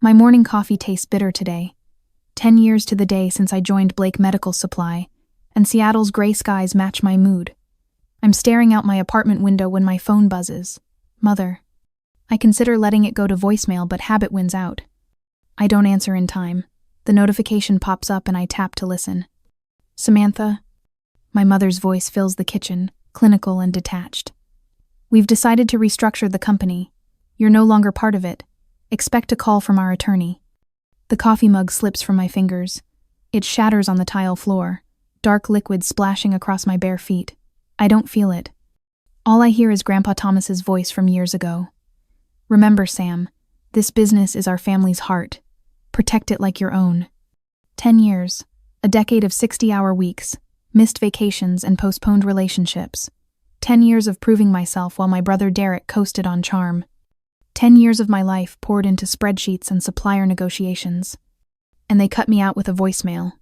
My morning coffee tastes bitter today. 10 years to the day since I joined Blake Medical Supply, and Seattle's gray skies match my mood. I'm staring out my apartment window when my phone buzzes. Mother. I consider letting it go to voicemail, but habit wins out. I don't answer in time. The notification pops up and I tap to listen. Samantha. My mother's voice fills the kitchen, clinical and detached. We've decided to restructure the company. You're no longer part of it. Expect a call from our attorney. The coffee mug slips from my fingers. It shatters on the tile floor, dark liquid splashing across my bare feet. I don't feel it. All I hear is Grandpa Thomas's voice from years ago. Remember, Sam, this business is our family's heart. Protect it like your own. 10 years, a decade of 60-hour weeks, missed vacations and postponed relationships. 10 years of proving myself while my brother Derek coasted on charm. 10 years of my life poured into spreadsheets and supplier negotiations. And they cut me out with a voicemail.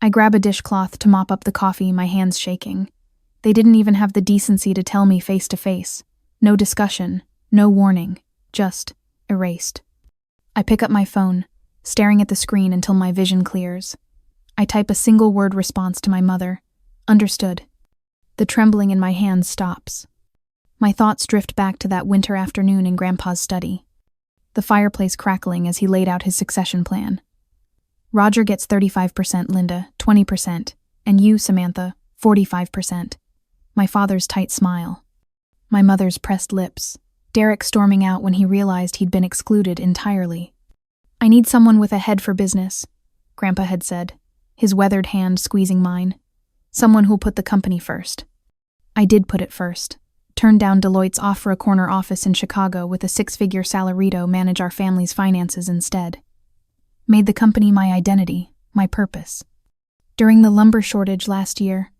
I grab a dishcloth to mop up the coffee, my hands shaking. They didn't even have the decency to tell me face to face. No discussion, no warning, just erased. I pick up my phone, staring at the screen until my vision clears. I type a single-word response to my mother. Understood. The trembling in my hands stops. My thoughts drift back to that winter afternoon in Grandpa's study. The fireplace crackling as he laid out his succession plan. Roger gets 35%, Linda, 20%, and you, Samantha, 45%. My father's tight smile. My mother's pressed lips. Derek storming out when he realized he'd been excluded entirely. I need someone with a head for business, Grandpa had said, his weathered hand squeezing mine. Someone who'll put the company first. I did put it first. Turned down Deloitte's offer a corner office in Chicago with a 6-figure salarito manage our family's finances instead. Made the company my identity, my purpose. During the lumber shortage last year,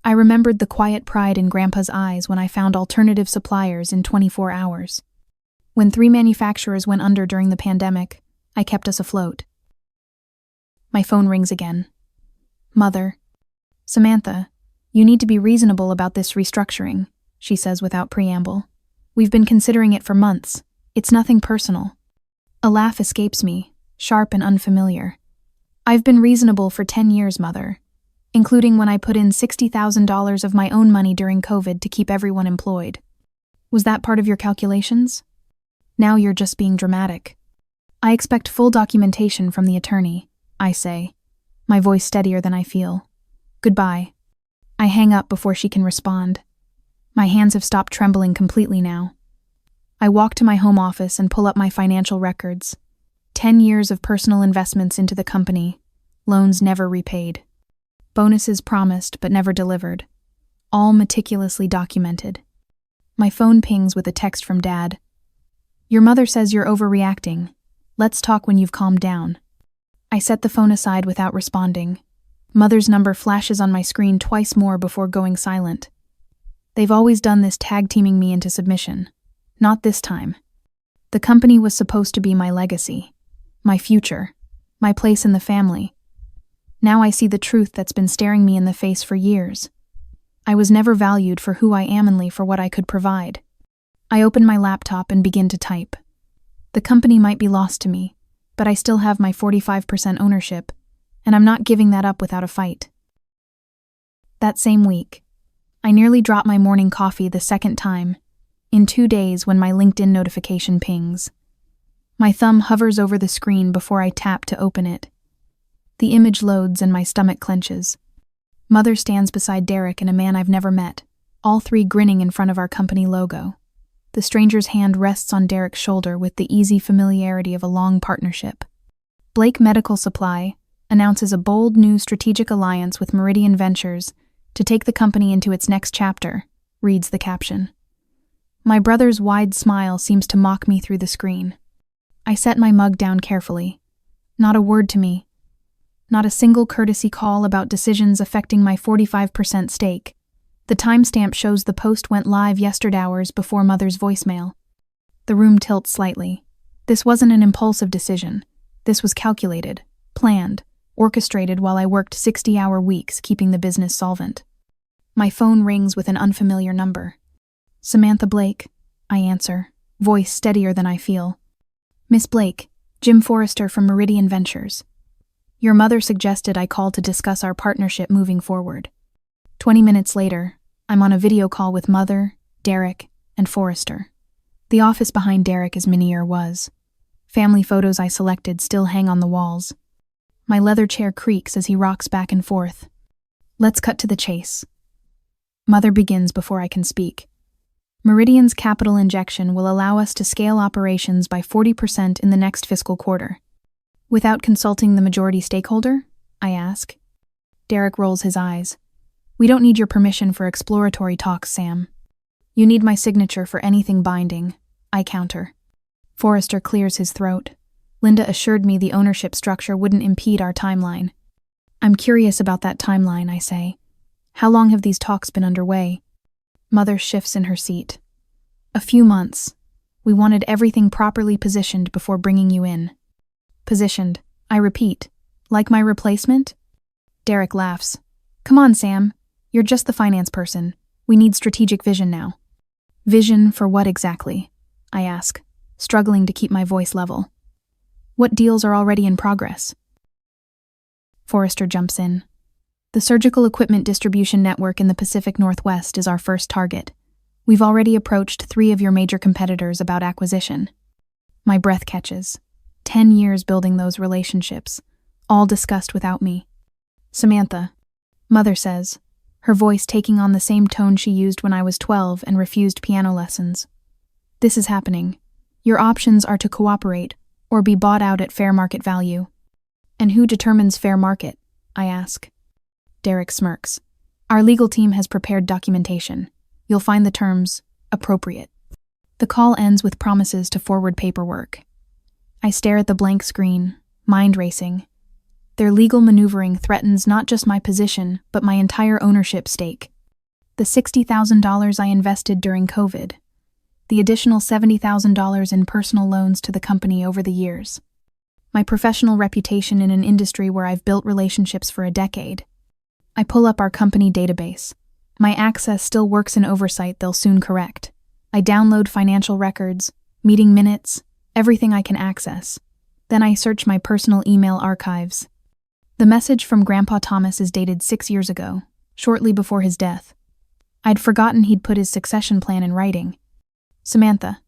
I remembered the quiet pride in Grandpa's eyes when I found alternative suppliers in 24 hours. When 3 manufacturers went under during the pandemic, I kept us afloat. My phone rings again. Mother. Samantha, you need to be reasonable about this restructuring, she says without preamble. We've been considering it for months. It's nothing personal. A laugh escapes me, sharp and unfamiliar. I've been reasonable for 10 years, Mother, including when I put in $60,000 of my own money during COVID to keep everyone employed. Was that part of your calculations? Now you're just being dramatic. I expect full documentation from the attorney, I say, my voice steadier than I feel. Goodbye. I hang up before she can respond. My hands have stopped trembling completely now. I walk to my home office and pull up my financial records. 10 years of personal investments into the company, loans never repaid. Bonuses promised but never delivered. All meticulously documented. My phone pings with a text from Dad. Your mother says you're overreacting. Let's talk when you've calmed down. I set the phone aside without responding. Mother's number flashes on my screen twice more before going silent. They've always done this, tag-teaming me into submission. Not this time. The company was supposed to be my legacy, my future, my place in the family. Now I see the truth that's been staring me in the face for years. I was never valued for who I am, only for what I could provide. I open my laptop and begin to type. The company might be lost to me, but I still have my 45% ownership, and I'm not giving that up without a fight. That same week, I nearly dropped my morning coffee the second time, in 2 days when my LinkedIn notification pings. My thumb hovers over the screen before I tap to open it. The image loads and my stomach clenches. Mother stands beside Derek and a man I've never met, all 3 grinning in front of our company logo. The stranger's hand rests on Derek's shoulder with the easy familiarity of a long partnership. Blake Medical Supply announces a bold new strategic alliance with Meridian Ventures to take the company into its next chapter, reads the caption. My brother's wide smile seems to mock me through the screen. I set my mug down carefully. Not a word to me. Not a single courtesy call about decisions affecting my 45% stake. The timestamp shows the post went live yesterday, hours before Mother's voicemail. The room tilts slightly. This wasn't an impulsive decision. This was calculated, planned, orchestrated while I worked 60-hour weeks keeping the business solvent. My phone rings with an unfamiliar number. Samantha Blake, I answer, voice steadier than I feel. Miss Blake, Jim Forrester from Meridian Ventures. Your mother suggested I call to discuss our partnership moving forward. 20 minutes later, I'm on a video call with Mother, Derek, and Forrester. The office behind Derek is minier was. Family photos I selected still hang on the walls. My leather chair creaks as he rocks back and forth. Let's cut to the chase. Mother begins before I can speak. Meridian's capital injection will allow us to scale operations by 40% in the next fiscal quarter. Without consulting the majority stakeholder? I ask. Derek rolls his eyes. We don't need your permission for exploratory talks, Sam. You need my signature for anything binding, I counter. Forrester clears his throat. Linda assured me the ownership structure wouldn't impede our timeline. I'm curious about that timeline, I say. How long have these talks been underway? Mother shifts in her seat. A few months. We wanted everything properly positioned before bringing you in. Positioned, I repeat. Like my replacement? Derek laughs. Come on, Sam. You're just the finance person. We need strategic vision now. Vision for what exactly? I ask, struggling to keep my voice level. What deals are already in progress? Forrester jumps in. The surgical equipment distribution network in the Pacific Northwest is our first target. We've already approached 3 of your major competitors about acquisition. My breath catches. 10 years building those relationships, all discussed without me. Samantha, Mother says, her voice taking on the same tone she used when I was 12 and refused piano lessons. This is happening. Your options are to cooperate or be bought out at fair market value. And who determines fair market? I ask. Derek smirks. Our legal team has prepared documentation. You'll find the terms appropriate. The call ends with promises to forward paperwork. I stare at the blank screen, mind racing. Their legal maneuvering threatens not just my position, but my entire ownership stake. The $60,000 I invested during COVID. The additional $70,000 in personal loans to the company over the years. My professional reputation in an industry where I've built relationships for a decade. I pull up our company database. My access still works in oversight they'll soon correct. I download financial records, meeting minutes, everything I can access. Then I search my personal email archives. The message from Grandpa Thomas is dated 6 years ago, shortly before his death. I'd forgotten he'd put his succession plan in writing. Samantha,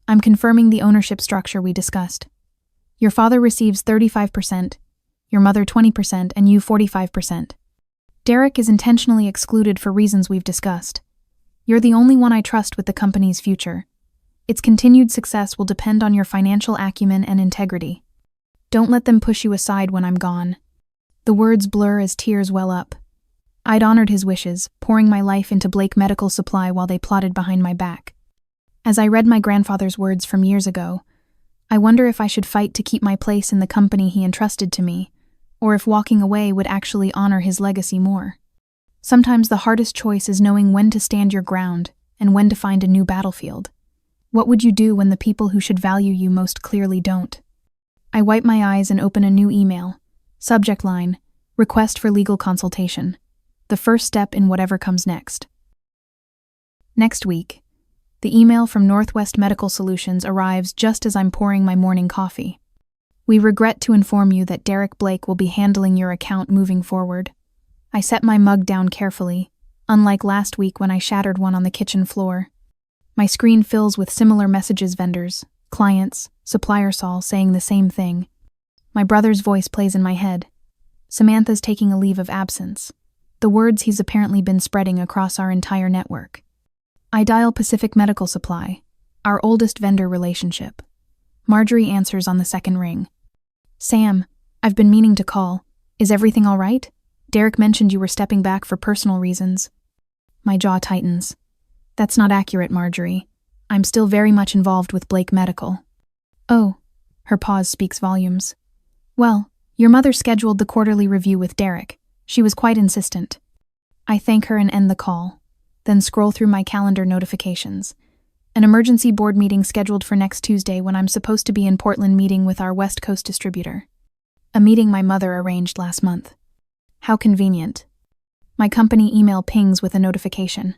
I'm confirming the ownership structure we discussed. Your father receives 35%, your mother 20%, and you 45%. Derek is intentionally excluded for reasons we've discussed. You're the only one I trust with the company's future. Its continued success will depend on your financial acumen and integrity. Don't let them push you aside when I'm gone. The words blur as tears well up. I'd honored his wishes, pouring my life into Blake Medical Supply while they plotted behind my back. As I read my grandfather's words from years ago, I wonder if I should fight to keep my place in the company he entrusted to me, or if walking away would actually honor his legacy more. Sometimes the hardest choice is knowing when to stand your ground and when to find a new battlefield. What would you do when the people who should value you most clearly don't? I wipe my eyes and open a new email. Subject line, request for legal consultation. The first step in whatever comes next. Next week, the email from Northwest Medical Solutions arrives just as I'm pouring my morning coffee. We regret to inform you that Derek Blake will be handling your account moving forward. I set my mug down carefully, unlike last week when I shattered one on the kitchen floor. My screen fills with similar messages vendors, clients, suppliers all saying the same thing. My brother's voice plays in my head. Samantha's taking a leave of absence. The words he's apparently been spreading across our entire network. I dial Pacific Medical Supply, our oldest vendor relationship. Marjorie answers on the second ring. Sam, I've been meaning to call. Is everything all right? Derek mentioned you were stepping back for personal reasons. My jaw tightens. That's not accurate, Marjorie. I'm still very much involved with Blake Medical. Oh, her pause speaks volumes. Well, your mother scheduled the quarterly review with Derek. She was quite insistent. I thank her and end the call, then scroll through my calendar notifications. An emergency board meeting scheduled for next Tuesday when I'm supposed to be in Portland meeting with our West Coast distributor. A meeting my mother arranged last month. How convenient. My company email pings with a notification.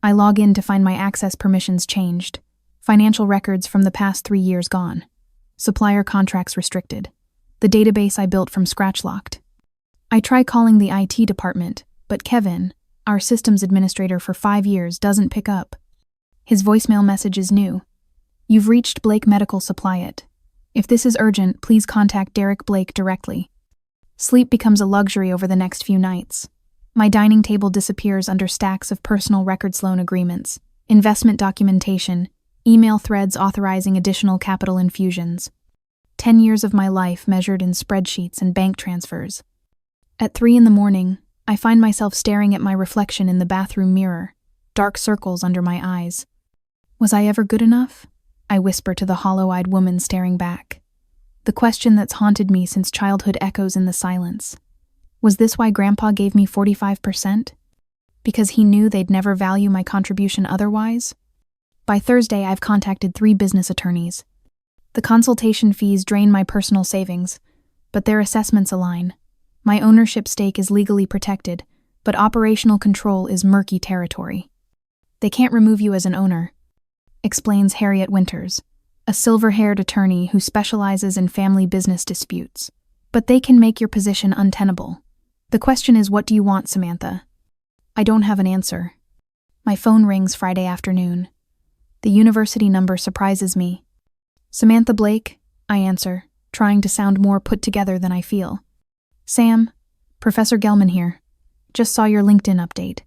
I log in to find my access permissions changed. Financial records from the past 3 years gone. Supplier contracts restricted. The database I built from scratch locked. I try calling the IT department, but Kevin, our systems administrator for 5 years, doesn't pick up. His voicemail message is new. You've reached Blake Medical Supply it. If this is urgent, please contact Derek Blake directly. Sleep becomes a luxury over the next few nights. My dining table disappears under stacks of personal records loan agreements, investment documentation, email threads authorizing additional capital infusions. 10 years of my life measured in spreadsheets and bank transfers. At 3 a.m, I find myself staring at my reflection in the bathroom mirror, dark circles under my eyes. Was I ever good enough? I whisper to the hollow-eyed woman staring back. The question that's haunted me since childhood echoes in the silence. Was this why Grandpa gave me 45%? Because he knew they'd never value my contribution otherwise? By Thursday, I've contacted 3 business attorneys. The consultation fees drain my personal savings, but their assessments align. My ownership stake is legally protected, but operational control is murky territory. They can't remove you as an owner, explains Harriet Winters, a silver-haired attorney who specializes in family business disputes. But they can make your position untenable. The question is, what do you want, Samantha? I don't have an answer. My phone rings Friday afternoon. The university number surprises me. Samantha Blake, I answer, trying to sound more put together than I feel. Sam, Professor Gelman here. Just saw your LinkedIn update.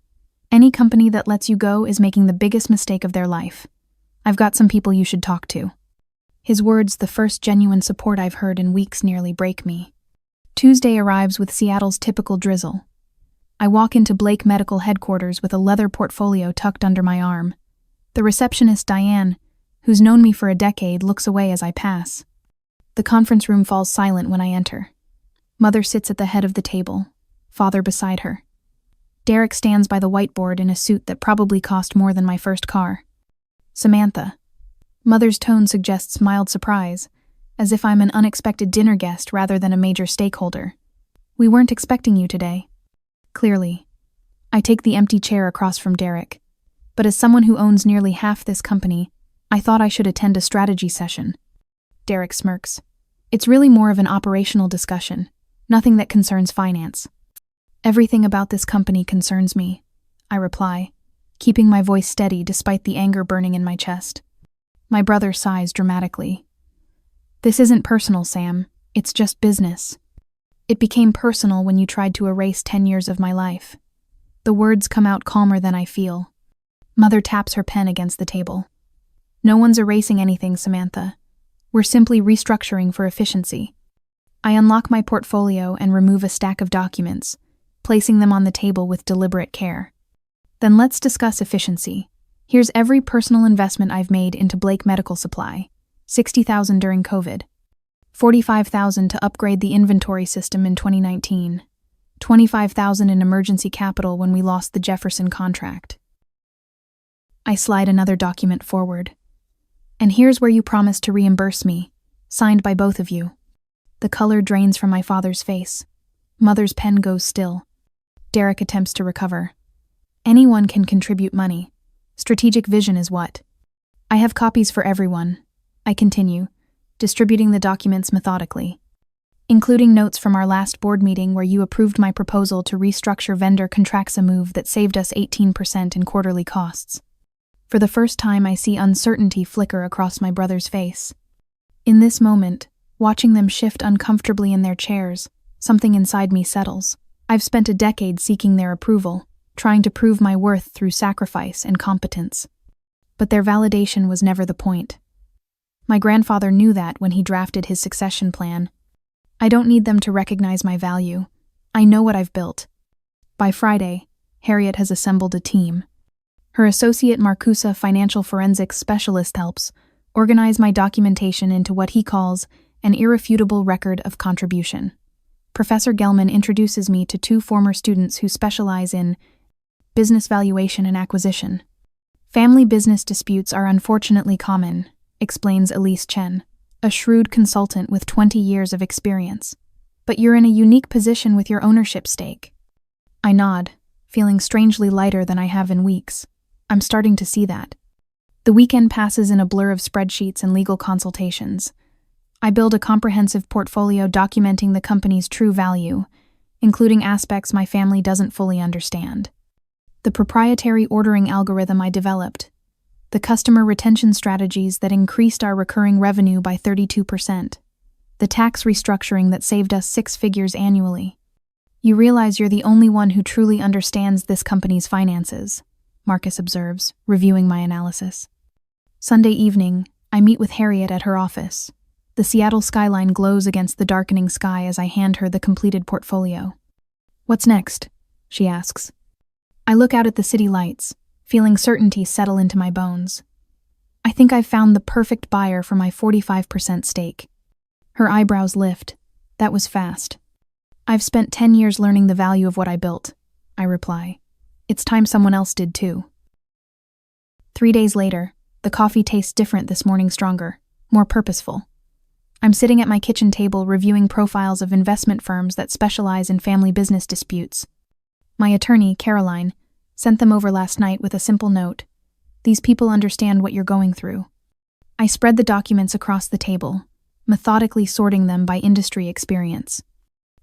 Any company that lets you go is making the biggest mistake of their life. I've got some people you should talk to. His words, the first genuine support I've heard in weeks, nearly break me. Tuesday arrives with Seattle's typical drizzle. I walk into Blake Medical headquarters with a leather portfolio tucked under my arm. The receptionist, Diane, who's known me for a decade, looks away as I pass. The conference room falls silent when I enter. Mother sits at the head of the table, father beside her. Derek stands by the whiteboard in a suit that probably cost more than my first car. Samantha. Mother's tone suggests mild surprise, as if I'm an unexpected dinner guest rather than a major stakeholder. We weren't expecting you today. Clearly. I take the empty chair across from Derek, but as someone who owns nearly half this company, I thought I should attend a strategy session. Derek smirks. It's really more of an operational discussion, nothing that concerns finance. Everything about this company concerns me, I reply, keeping my voice steady despite the anger burning in my chest. My brother sighs dramatically. This isn't personal, Sam. It's just business. It became personal when you tried to erase 10 years of my life. The words come out calmer than I feel. Mother taps her pen against the table. No one's erasing anything, Samantha. We're simply restructuring for efficiency. I unlock my portfolio and remove a stack of documents, placing them on the table with deliberate care. Then let's discuss efficiency. Here's every personal investment I've made into Blake Medical Supply. $60,000 during COVID. $45,000 to upgrade the inventory system in 2019. $25,000 in emergency capital when we lost the Jefferson contract. I slide another document forward. And here's where you promised to reimburse me, signed by both of you. The color drains from my father's face. Mother's pen goes still. Derek attempts to recover. Anyone can contribute money. Strategic vision is what? I have copies for everyone, I continue, distributing the documents methodically, including notes from our last board meeting where you approved my proposal to restructure vendor contracts, a move that saved us 18% in quarterly costs. For the first time, I see uncertainty flicker across my brother's face. In this moment, watching them shift uncomfortably in their chairs, something inside me settles. I've spent a decade seeking their approval, trying to prove my worth through sacrifice and competence. But their validation was never the point. My grandfather knew that when he drafted his succession plan. I don't need them to recognize my value. I know what I've built. By Friday, Harriet has assembled a team. Her associate Marcusa, financial forensics specialist, helps organize my documentation into what he calls an irrefutable record of contribution. Professor Gelman introduces me to 2 former students who specialize in business valuation and acquisition. Family business disputes are unfortunately common, explains Elise Chen, a shrewd consultant with 20 years of experience. But you're in a unique position with your ownership stake. I nod, feeling strangely lighter than I have in weeks. I'm starting to see that. The weekend passes in a blur of spreadsheets and legal consultations. I build a comprehensive portfolio documenting the company's true value, including aspects my family doesn't fully understand. The proprietary ordering algorithm I developed, the customer retention strategies that increased our recurring revenue by 32%, the tax restructuring that saved us 6 figures annually. You realize you're the only one who truly understands this company's finances, Marcus observes, reviewing my analysis. Sunday evening, I meet with Harriet at her office. The Seattle skyline glows against the darkening sky as I hand her the completed portfolio. "What's next?" she asks. I look out at the city lights, feeling certainty settle into my bones. "I think I've found the perfect buyer for my 45% stake." Her eyebrows lift. "That was fast." "I've spent 10 years learning the value of what I built," I reply. "It's time someone else did too." 3 days later, the coffee tastes different this morning, stronger, more purposeful. I'm sitting at my kitchen table reviewing profiles of investment firms that specialize in family business disputes. My attorney, Caroline, sent them over last night with a simple note. "These people understand what you're going through." I spread the documents across the table, methodically sorting them by industry experience.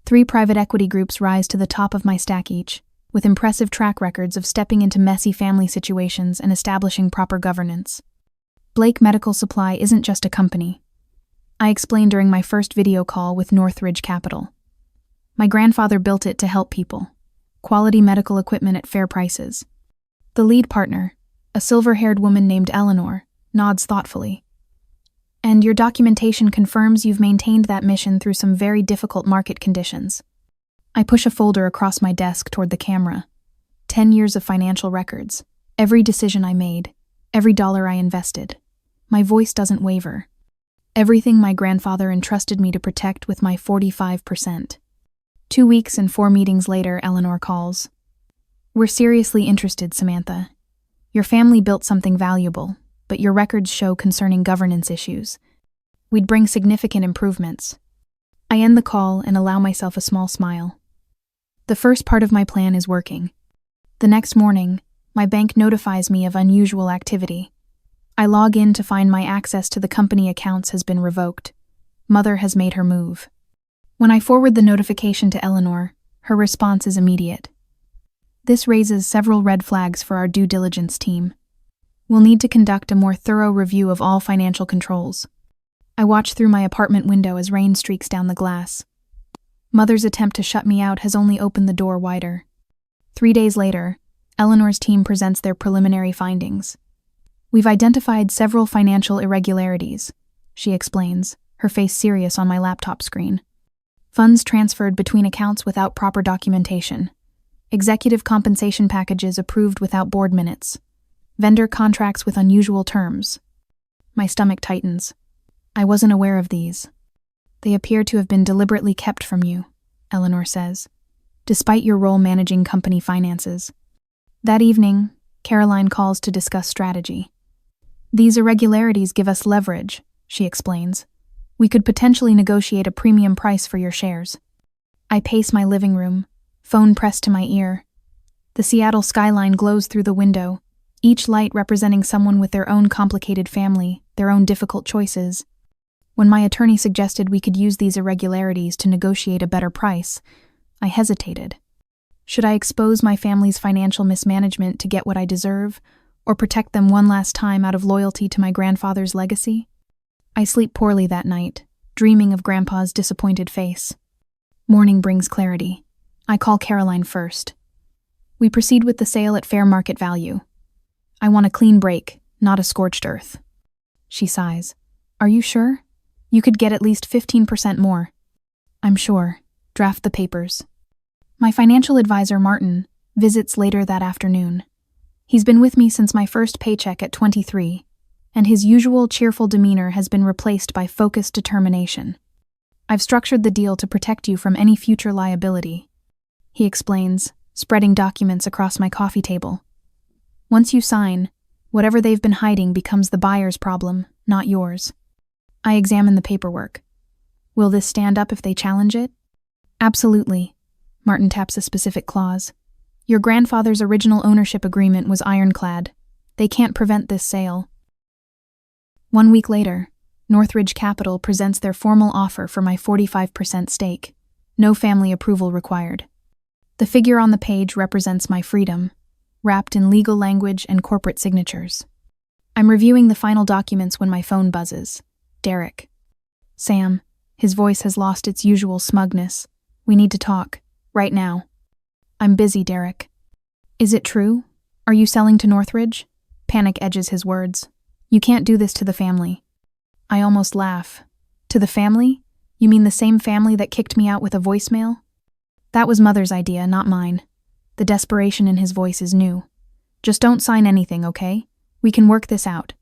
3 private equity groups rise to the top of my stack each, with impressive track records of stepping into messy family situations and establishing proper governance. Blake Medical Supply isn't just a company. I explained during my first video call with Northridge Capital. My grandfather built it to help people. Quality medical equipment at fair prices. The lead partner, a silver-haired woman named Eleanor, nods thoughtfully. "And your documentation confirms you've maintained that mission through some very difficult market conditions." I push a folder across my desk toward the camera. 10 years of financial records. Every decision I made. Every dollar I invested. My voice doesn't waver. Everything my grandfather entrusted me to protect with my 45%. 2 weeks and 4 meetings later, Eleanor calls. "We're seriously interested, Samantha. Your family built something valuable, but your records show concerning governance issues. We'd bring significant improvements." I end the call and allow myself a small smile. The first part of my plan is working. The next morning, my bank notifies me of unusual activity. I log in to find my access to the company accounts has been revoked. Mother has made her move. When I forward the notification to Eleanor, her response is immediate. This raises several red flags for our due diligence team. We'll need to conduct a more thorough review of all financial controls. I watch through my apartment window as rain streaks down the glass. Mother's attempt to shut me out has only opened the door wider. 3 days later, Eleanor's team presents their preliminary findings. "We've identified several financial irregularities," she explains, her face serious on my laptop screen. "Funds transferred between accounts without proper documentation. Executive compensation packages approved without board minutes. Vendor contracts with unusual terms." My stomach tightens. "I wasn't aware of these." "They appear to have been deliberately kept from you," Eleanor says, "despite your role managing company finances." That evening, Caroline calls to discuss strategy. "These irregularities give us leverage," she explains. "We could potentially negotiate a premium price for your shares." I pace my living room, phone pressed to my ear. The Seattle skyline glows through the window, each light representing someone with their own complicated family, their own difficult choices. When my attorney suggested we could use these irregularities to negotiate a better price, I hesitated. Should I expose my family's financial mismanagement to get what I deserve, or protect them one last time out of loyalty to my grandfather's legacy? I sleep poorly that night, dreaming of Grandpa's disappointed face. Morning brings clarity. I call Caroline first. We proceed with the sale at fair market value. I want a clean break, not a scorched earth. She sighs. "Are you sure? You could get at least 15% more." "I'm sure. Draft the papers." My financial advisor, Martin, visits later that afternoon. He's been with me since my first paycheck at 23, and his usual cheerful demeanor has been replaced by focused determination. "I've structured the deal to protect you from any future liability," he explains, spreading documents across my coffee table. "Once you sign, whatever they've been hiding becomes the buyer's problem, not yours." I examine the paperwork. "Will this stand up if they challenge it?" "Absolutely." Martin taps a specific clause. "Your grandfather's original ownership agreement was ironclad. They can't prevent this sale." 1 week later, Northridge Capital presents their formal offer for my 45% stake. No family approval required. The figure on the page represents my freedom, wrapped in legal language and corporate signatures. I'm reviewing the final documents when my phone buzzes. Derek. Sam. His voice has lost its usual smugness. We need to talk. Right now. I'm busy, Derek. Is it true? Are you selling to Northridge? Panic edges his words. You can't do this to the family. I almost laugh. To the family? You mean the same family that kicked me out with a voicemail? That was Mother's idea, not mine. The desperation in his voice is new. Just don't sign anything, okay? We can work this out.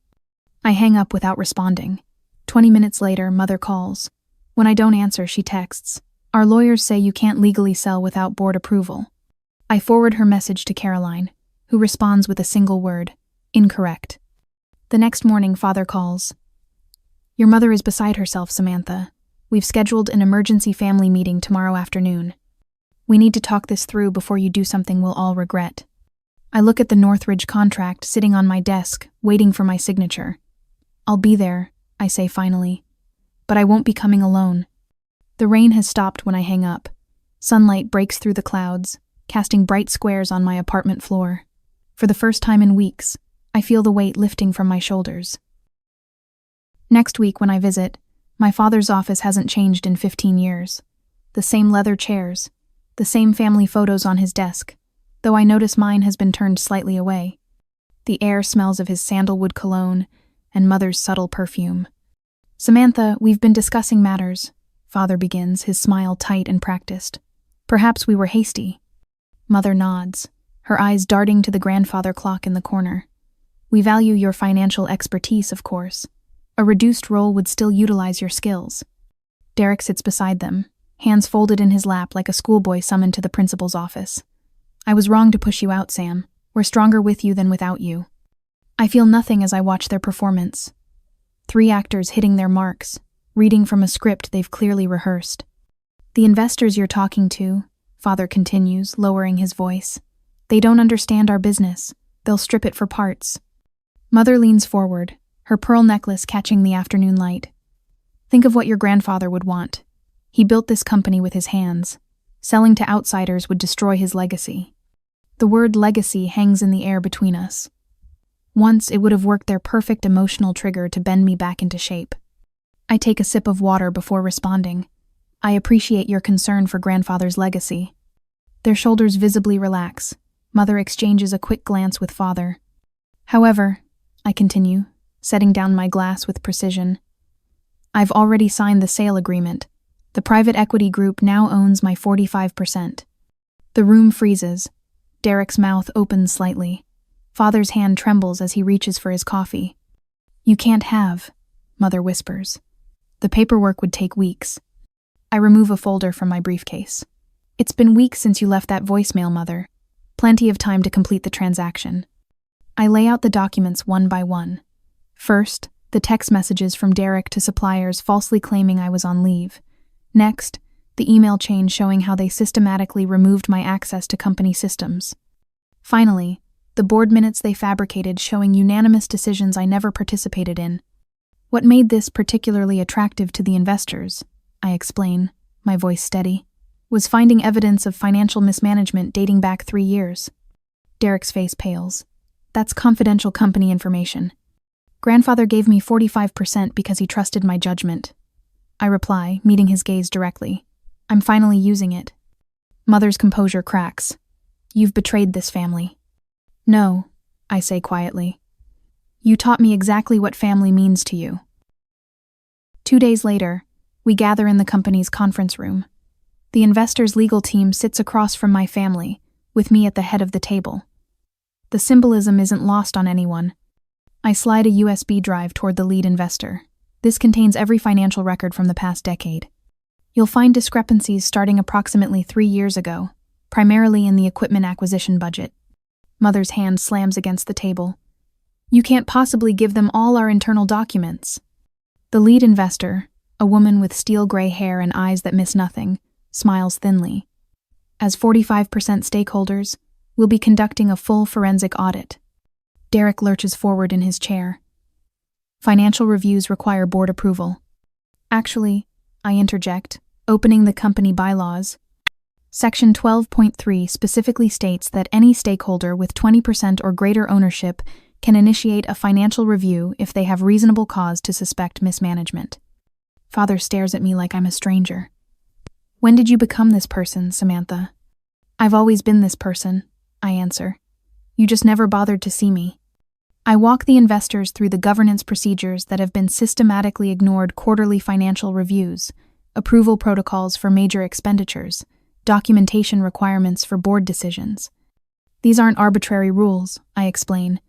I hang up without responding. 20 minutes later, Mother calls. When I don't answer, she texts. Our lawyers say you can't legally sell without board approval. I forward her message to Caroline, who responds with a single word. Incorrect. The next morning, Father calls. Your mother is beside herself, Samantha. We've scheduled an emergency family meeting tomorrow afternoon. We need to talk this through before you do something we'll all regret. I look at the Northridge contract sitting on my desk, waiting for my signature. I'll be there, I say finally. But I won't be coming alone. The rain has stopped when I hang up. Sunlight breaks through the clouds, casting bright squares on my apartment floor. For the first time in weeks, I feel the weight lifting from my shoulders. Next week when I visit, my father's office hasn't changed in 15 years. The same leather chairs, the same family photos on his desk, though I notice mine has been turned slightly away. The air smells of his sandalwood cologne and Mother's subtle perfume. Samantha, we've been discussing matters, Father begins, his smile tight and practiced. Perhaps we were hasty. Mother nods, her eyes darting to the grandfather clock in the corner. We value your financial expertise, of course. A reduced role would still utilize your skills. Derek sits beside them, hands folded in his lap like a schoolboy summoned to the principal's office. I was wrong to push you out, Sam. We're stronger with you than without you. I feel nothing as I watch their performance. 3 actors hitting their marks, reading from a script they've clearly rehearsed. The investors you're talking to, Father continues, lowering his voice. They don't understand our business. They'll strip it for parts. Mother leans forward, her pearl necklace catching the afternoon light. Think of what your grandfather would want. He built this company with his hands. Selling to outsiders would destroy his legacy. The word legacy hangs in the air between us. Once, it would have worked their perfect emotional trigger to bend me back into shape. I take a sip of water before responding. I appreciate your concern for grandfather's legacy. Their shoulders visibly relax. Mother exchanges a quick glance with Father. However, I continue, setting down my glass with precision. I've already signed the sale agreement. The private equity group now owns my 45%. The room freezes. Derek's mouth opens slightly. Father's hand trembles as he reaches for his coffee. You can't have, Mother whispers. The paperwork would take weeks. I remove a folder from my briefcase. It's been weeks since you left that voicemail, Mother. Plenty of time to complete the transaction. I lay out the documents one by one. First, the text messages from Derek to suppliers falsely claiming I was on leave. Next, the email chain showing how they systematically removed my access to company systems. Finally, the board minutes they fabricated showing unanimous decisions I never participated in. What made this particularly attractive to the investors, I explain, my voice steady, was finding evidence of financial mismanagement dating back 3 years. Derek's face pales. That's confidential company information. Grandfather gave me 45% because he trusted my judgment. I reply, meeting his gaze directly. I'm finally using it. Mother's composure cracks. You've betrayed this family. No, I say quietly. You taught me exactly what family means to you. 2 days later, we gather in the company's conference room. The investors' legal team sits across from my family, with me at the head of the table. The symbolism isn't lost on anyone. I slide a USB drive toward the lead investor. This contains every financial record from the past decade. You'll find discrepancies starting approximately 3 years ago, primarily in the equipment acquisition budget. Mother's hand slams against the table. You can't possibly give them all our internal documents. The lead investor, a woman with steel gray hair and eyes that miss nothing, smiles thinly. As 45% stakeholders, we'll be conducting a full forensic audit. Derek lurches forward in his chair. Financial reviews require board approval. Actually, I interject, opening the company bylaws. Section 12.3 specifically states that any stakeholder with 20% or greater ownership can initiate a financial review if they have reasonable cause to suspect mismanagement. Father stares at me like I'm a stranger. When did you become this person, Samantha? I've always been this person, I answer. You just never bothered to see me. I walk the investors through the governance procedures that have been systematically ignored: quarterly financial reviews, approval protocols for major expenditures, documentation requirements for board decisions. These aren't arbitrary rules, I explain.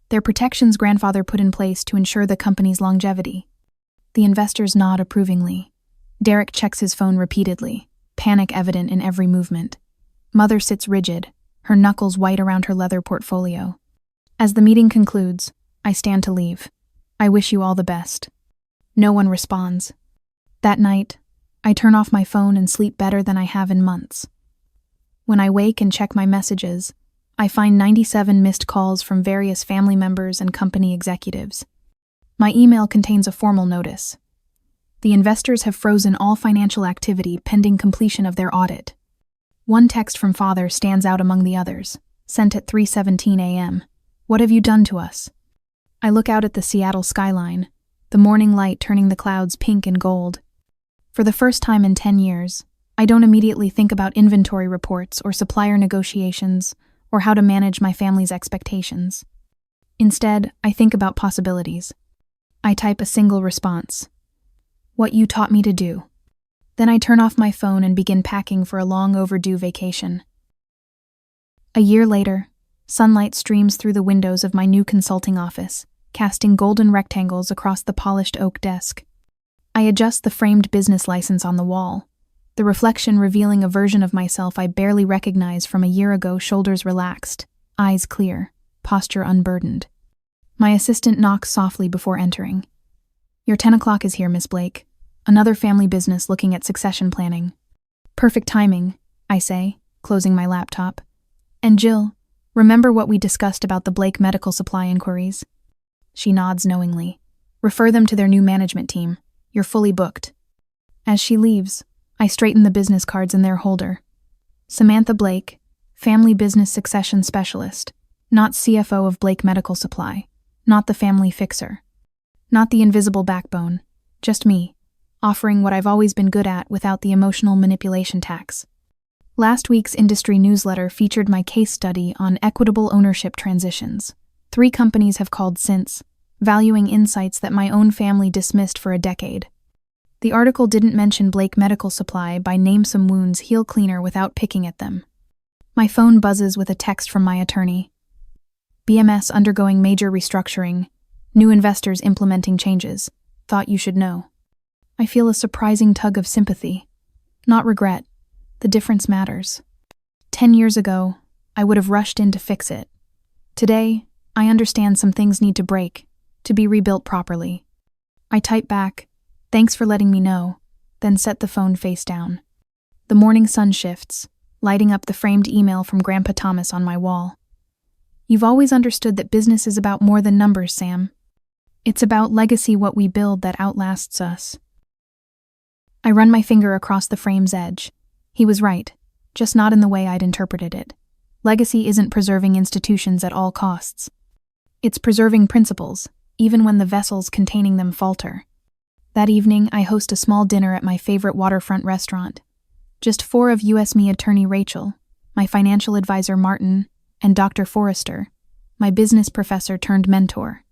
They're protections grandfather put in place to ensure the company's longevity. The investors nod approvingly. Derek checks his phone repeatedly, panic evident in every movement. Mother sits rigid, her knuckles white around her leather portfolio. As the meeting concludes, I stand to leave. I wish you all the best. No one responds. That night, I turn off my phone and sleep better than I have in months. When I wake and check my messages, I find 97 missed calls from various family members and company executives. My email contains a formal notice. The investors have frozen all financial activity pending completion of their audit. One text from Father stands out among the others, sent at 3:17 a.m. What have you done to us? I look out at the Seattle skyline, the morning light turning the clouds pink and gold. For the first time in 10 years, I don't immediately think about inventory reports or supplier negotiations or how to manage my family's expectations. Instead, I think about possibilities. I type a single response. What you taught me to do. Then I turn off my phone and begin packing for a long overdue vacation. A year later, sunlight streams through the windows of my new consulting office, casting golden rectangles across the polished oak desk. I adjust the framed business license on the wall, the reflection revealing a version of myself I barely recognize from a year ago, shoulders relaxed, eyes clear, posture unburdened. My assistant knocks softly before entering. Your 10 o'clock is here, Miss Blake. Another family business looking at succession planning. Perfect timing, I say, closing my laptop. And Jill, remember what we discussed about the Blake medical supply inquiries? She nods knowingly. Refer them to their new management team. You're fully booked. As she leaves, I straighten the business cards in their holder. Samantha Blake, Family Business Succession Specialist, not CFO of Blake Medical Supply, not the family fixer. Not the invisible backbone, just me, offering what I've always been good at without the emotional manipulation tax. Last week's industry newsletter featured my case study on equitable ownership transitions. 3 companies have called since, valuing insights that my own family dismissed for a decade. The article didn't mention Blake Medical Supply by name some wounds heal cleaner without picking at them. My phone buzzes with a text from my attorney. BMS undergoing major restructuring. New investors implementing changes. Thought you should know. I feel a surprising tug of sympathy. Not regret. The difference matters. 10 years ago, I would have rushed in to fix it. Today, I understand some things need to break, to be rebuilt properly. I type back, thanks for letting me know, then set the phone face down. The morning sun shifts, lighting up the framed email from Grandpa Thomas on my wall. You've always understood that business is about more than numbers, Sam. It's about legacy, what we build that outlasts us. I run my finger across the frame's edge. He was right, just not in the way I'd interpreted it. Legacy isn't preserving institutions at all costs. It's preserving principles, even when the vessels containing them falter. That evening, I host a small dinner at my favorite waterfront restaurant. Just 4 of USME attorney Rachel, my financial advisor Martin, and Dr. Forrester, my business professor turned mentor.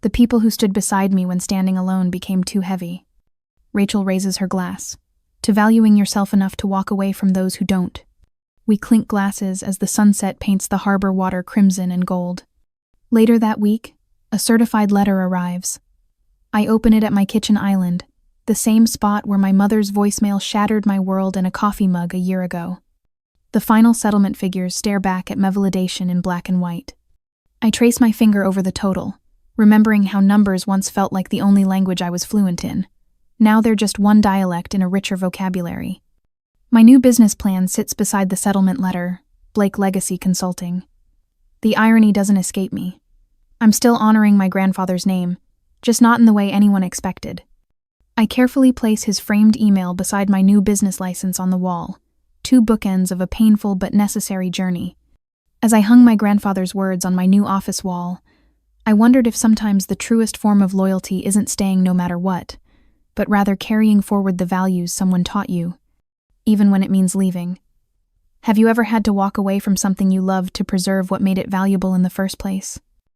The people who stood beside me when standing alone became too heavy. Rachel raises her glass, to valuing yourself enough to walk away from those who don't. We clink glasses as the sunset paints the harbor water crimson and gold. Later that week, a certified letter arrives. I open it at my kitchen island, the same spot where my mother's voicemail shattered my world in a coffee mug a year ago. The final settlement figures stare back at my validation in black and white. I trace my finger over the total, remembering how numbers once felt like the only language I was fluent in. Now they're just one dialect in a richer vocabulary. My new business plan sits beside the settlement letter, Blake Legacy Consulting. The irony doesn't escape me. I'm still honoring my grandfather's name, just not in the way anyone expected. I carefully place his framed email beside my new business license on the wall, two bookends of a painful but necessary journey. As I hung my grandfather's words on my new office wall, I wondered if sometimes the truest form of loyalty isn't staying no matter what, but rather carrying forward the values someone taught you, even when it means leaving. Have you ever had to walk away from something you loved to preserve what made it valuable in the first place?